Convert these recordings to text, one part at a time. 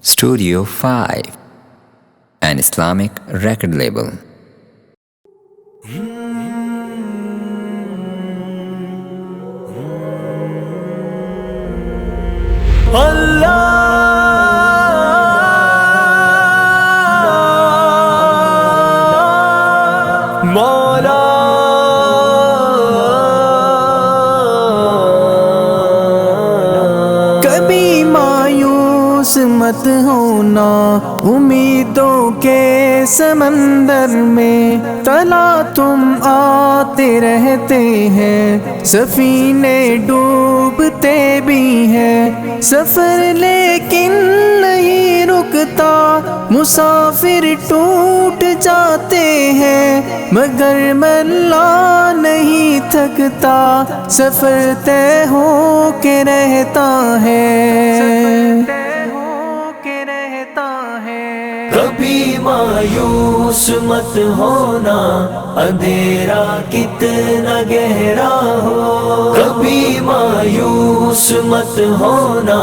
Studio 5, an Islamic record label. کبھی مایوس مت ہونا امیدوں کے سمندر میں، تلا تم آتے رہتے ہیں، سفینے ڈوبتے بھی ہیں، سفر لیکن نہیں رکتا، مسافر ٹوٹ جاتے ہیں، مگر ملا نہیں تھکتا، سفر طے ہو کے رہتا ہے۔ کبھی مایوس مت ہونا، اندھیرا کتنا گہرا ہو، کبھی مایوس مت ہونا،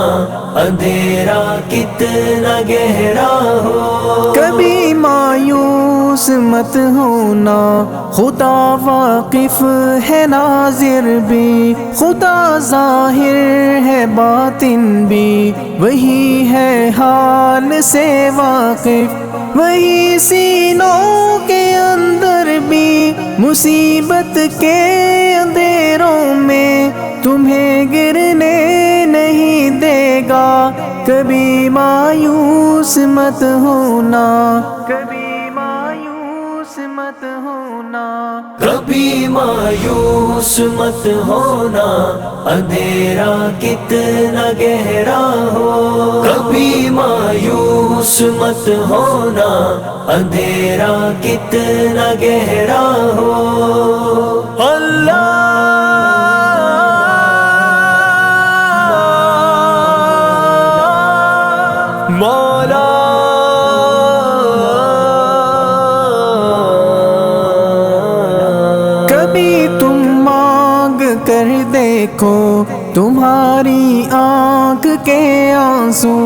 اندھیرا کتنا گہرا ہو، کبھی مایوس مت ہونا، خدا واقف ہے ناظر بھی، خدا ظاہر ہے باطن بھی، وہی ہے حال سے واقف، وہی سینوں کے اندر بھی، مصیبت کے اندھیروں میں تمہیں گرنے نہیں دے گا، کبھی مایوس مت ہونا، کبھی مایوس مت ہونا، کبھی مایوس مت ہونا، اندھیرا کتنا گہرا ہو، کبھی مایوس مت ہونا، اندھیرا کتنا گہرا ہو، اللہ مولا کبھی تم مانگ کر دیکھو، تمہاری آنکھ کے آنسو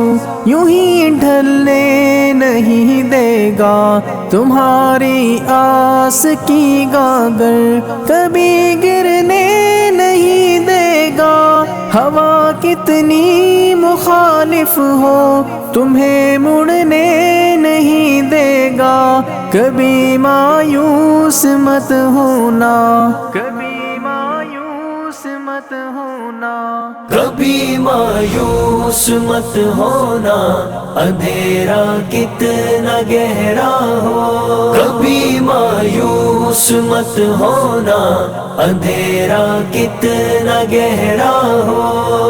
یوں ہی ڈھلنے نہیں دے گا، تمہاری آس کی گاگر کبھی گرنے نہیں دے گا، ہوا کتنی مخالف ہو تمہیں مڑنے نہیں دے گا، کبھی مایوس مت ہونا، کبھی مایوس مت ہونا، کبھی مایوس مت ہونا، اندھیرا کتنا گہرا ہو، کبھی مایوس مت ہونا، اندھیرا کتنا گہرا ہو،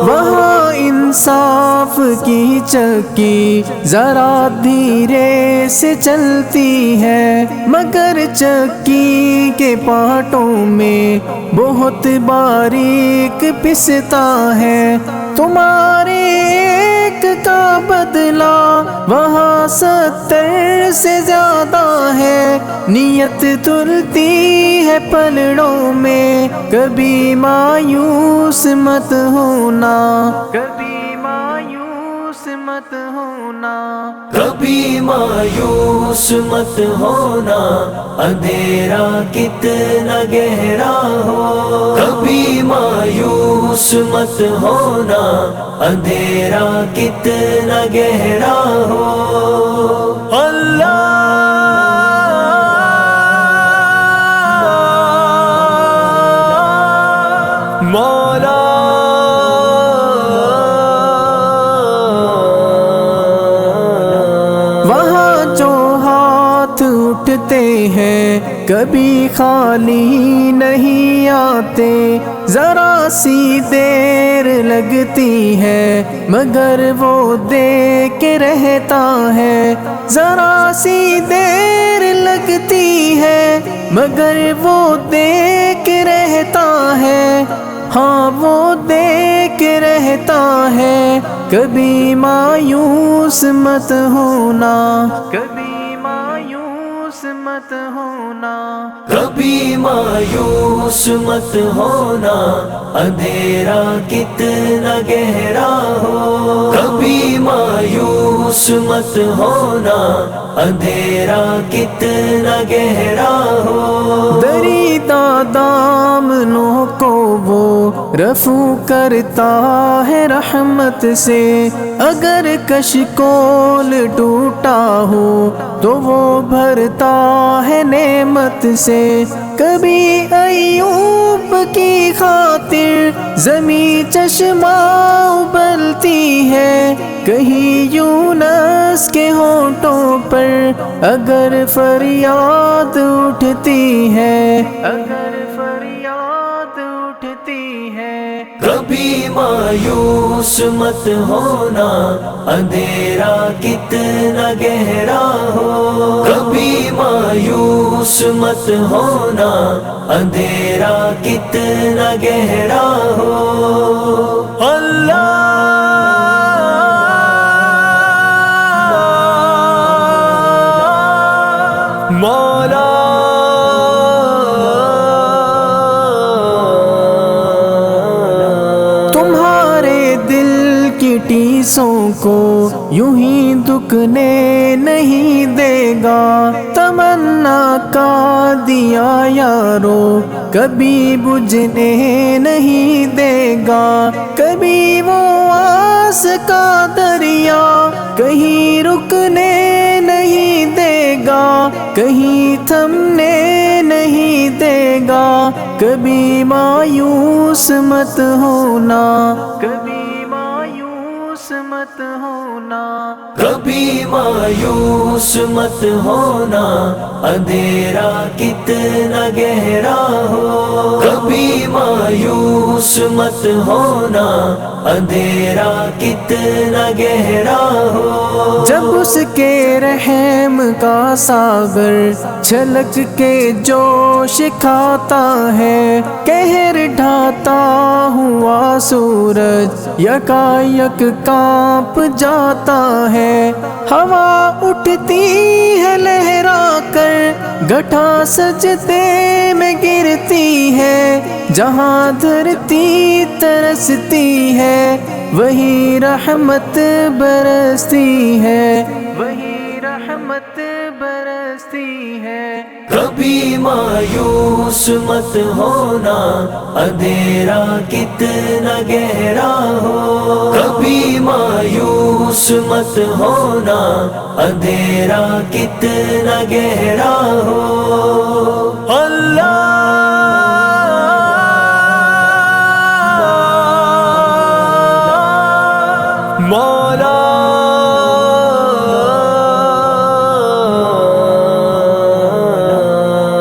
وہاں انصاف کی چکی ذرا دھیرے سے چلتی ہے، مگر چکی کے پارٹوں میں بہت باریک پستا ہے، تمہارے ایک کا بدلہ وہاں 70 سے زیادہ ہے، نیت تلتی ہے پلڑوں میں، کبھی مایوس مت ہونا، کبھی مایوس مت ہونا، کبھی مایوس مت ہونا، اندھیرا کتنا گہرا ہو، کبھی مایوس مت ہونا، اندھیرا کتنا گہرا ہو، اللہ مولا وہاں جو ہاتھ اٹھتے ہیں کبھی خالی نہیں آتے، ذرا سی دیر لگتی ہے مگر وہ دے کے رہتا ہے، ذرا سی دیر لگتی ہے مگر وہ دے کے رہتا ہے، ہاں وہ دے کے رہتا ہے، کبھی مایوس مت ہونا، کبھی مایوس مت ہونا، کبھی مایوس مت ہونا، اندھیرا کتنا گہرا ہو، کبھی مایوس مت ہونا، اندھیرا کتنا گہرا ہو۔ دریدہ دامنوں کو وہ رفو کرتا ہے رحمت سے، اگر کشکول ٹوٹا ہو تو وہ بھرتا ہے نعمت سے۔ کبھی ایوب کی خاطر زمین چشمہ ابلتی ہے، کہیں یونس کے ہونٹوں پر اگر فریاد اٹھتی ہے، اگر فریاد اٹھتی ہے۔ کبھی مایوس مت ہونا، اندھیرا کتنا گہرا ہو۔ کبھی مایوس مت ہونا، اندھیرا کتنا گہرا ہو۔ اللہ مولا تمہارے دل کی ٹیسوں کو یوں ہی دکنے نہیں دے گا، تمنا کا دیا یارو کبھی بجھنے نہیں دے گا۔ کبھی وہ آس کا دریا کہیں رکنے نہیں دے گا، کہیں تھمنے نہیں دے گا۔ کبھی مایوس مت ہونا، کبھی مایوس مت ہونا۔ کبھی مایوس مت ہونا، اندھیرا کتنا گہرا ہو۔ کبھی مایوس مت ہونا، اندھیرا کتنا گہرا ہو۔ جب اس کے رحم کا ساغر چھلک کے جوش کھاتا ہے، قہر ڈھاتا ہوا سورج یکایک کانپ جاتا ہے۔ ہوا اٹھتی ہے لہرا کر، گٹھا سجدے میں گرتی ہے، جہاں دھرتی ترستی ہے وہی رحمت برستی ہے، وہی رحمت برستی ہے۔ کبھی مایوس مت ہونا، اندھیرا کتنا گہرا ہو۔ کبھی مایوس مت ہونا، اندھیرا کتنا گہرا ہو۔ اللہ مولا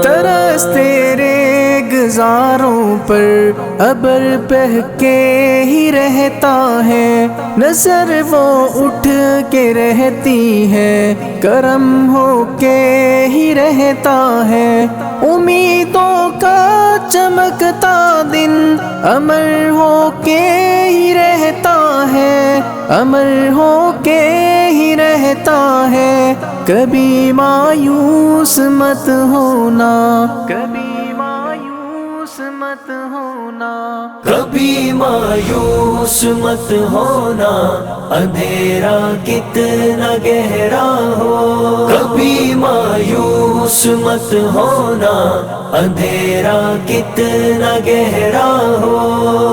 ترس تیرے گزاروں پر ابر بہہ کے ہی رہتا ہے، نظر وہ اٹھ کے رہتی ہے، کرم ہو کے ہی رہتا ہے۔ امیدوں کا چمکتا دن امر ہو کے ہی رہتا ہے، امر ہو کے ہی رہتا ہے۔ کبھی مایوس مت ہونا، کبھی مایوس مت ہونا۔ کبھی مایوس مت ہونا، اندھیرا کتنا گہرا ہو۔ کبھی مایوس مت ہونا، اندھیرا کتنا گہرا ہو۔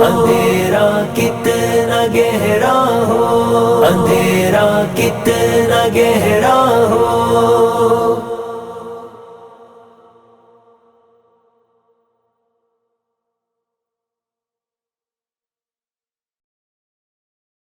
اندھیرا کتنا گہرا ہو، اندھیرا کتنا گہرا ہو۔